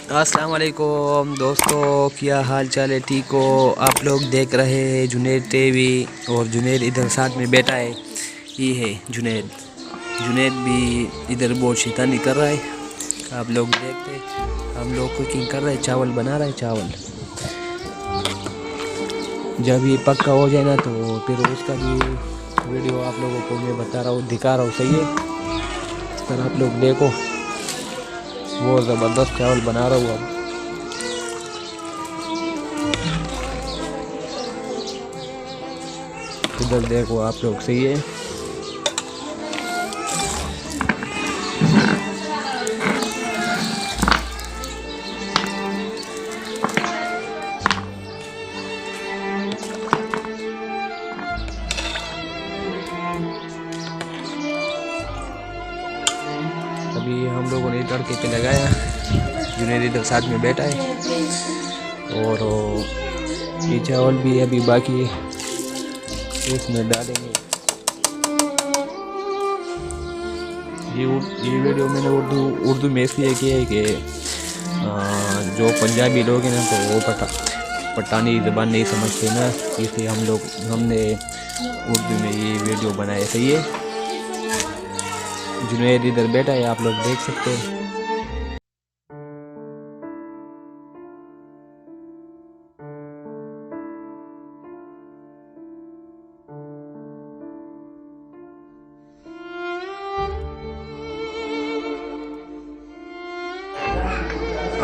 अस्सलाम वालेकुम दोस्तों, क्या हाल चाल है? ठीक हो? आप लोग देख रहे हैं जुनैद टीवी और जुनैद इधर साथ में बैठा है। ये है जुनैद। जुनैद भी इधर बहुत शैतानी कर रहा है। आप लोग देखते हैं, हम लोग कुकिंग कर रहे हैं, चावल बना रहे हैं। चावल जब ये पक्का हो जाए ना तो फिर उसका भी वीडियो आप लोगों को मैं बता रहा हूँ, दिखा रहा हूँ। सही है, पर आप लोग देखो, वो ज़बरदस्त चावल बना रहा हूँ। अब इधर देखो आप लोग। सही है, अभी हम लोगों ने तड़के पे लगाया। जुनैद इधर साथ में बैठा है और ये चावल भी अभी बाकी है, इसमें डालेंगे। ये वीडियो मैंने उर्दू में इसलिए किया है कि जो पंजाबी लोग हैं ना तो वो पठानी ज़बान नहीं समझते ना, इसलिए हमने उर्दू में ये वीडियो बनाया। सही है, जुनैद इधर बैठा है, आप लोग देख सकते हैं।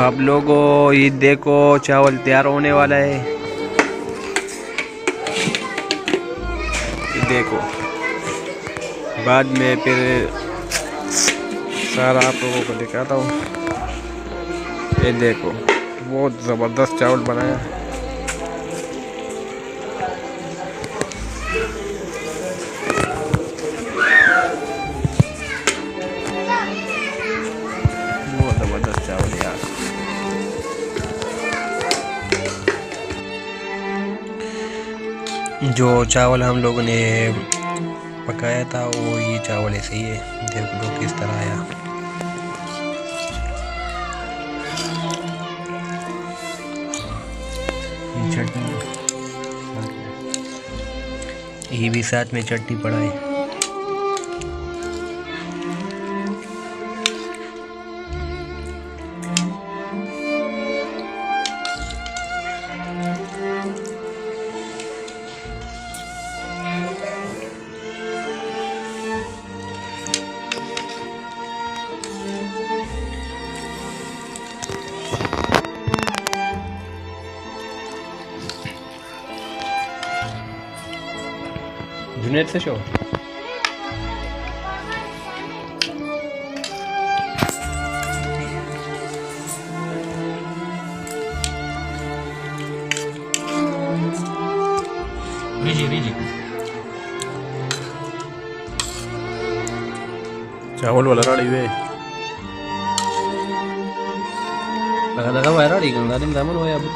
आप लोगों ये देखो, चावल तैयार होने वाला है। ये देखो, बाद में फिर सारा आप लोगों को दिखाता हूँ। ये देखो, बहुत ज़बरदस्त चावल बनाया। बहुत ज़बरदस्त चावल यार। जो चावल हम लोगों ने पकाया था वो ये चावल ऐसे ही है। देख लो किस तरह आया। चटनी, ये भी साथ में चटनी पड़ा है। जुनैद से शो चावल वाला राड़ी वे लगा वायरा डी गंगा दिन दामन होया बुक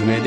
जुनैद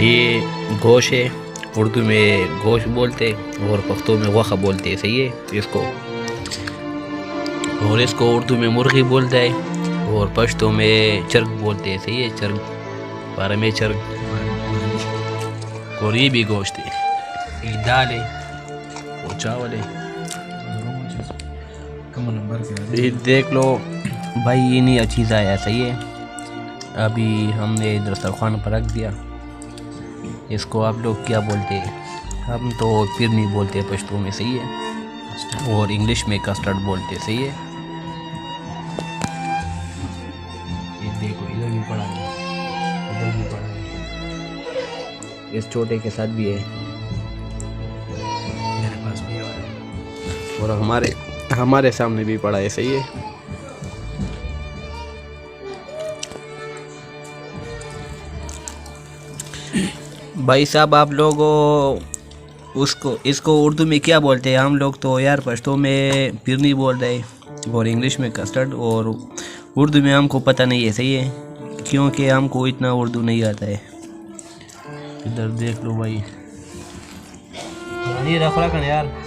ये गोश है, उर्दू में गोश बोलते और पख्तो में वखा बोलते हैं। सही है इसको, और इसको उर्दू में मुर्गी बोलता है और पश्तो में चर्ग बोलते हैं। सही है, चर्ग बारे में चर्ग। और ये भी गोश्त है, ये दाल है और चावल है। ये देख लो भाई, ये नहीं अच्छी आया। सही है, अभी हमने दस्तरखान पर रख दिया। इसको आप लोग क्या बोलते हैं? हम तो फिर नहीं बोलते पश्तो में। सही है, और इंग्लिश में कस्टर्ड बोलते। सही है, ये देखो इधर भी पड़ा है, इधर भी पड़ा है। इस छोटे के साथ भी है, मेरे पास भी है और हमारे सामने भी पड़ा है। सही है। भाई साहब आप लोग इसको उर्दू में क्या बोलते हैं? हम लोग तो यार पश्तो में फिरनी बोल रहे और इंग्लिश में कस्टर्ड, और उर्दू में हमको पता नहीं है। सही है, क्योंकि हमको इतना उर्दू नहीं आता है। इधर देख लो भाई, ये रखा यार।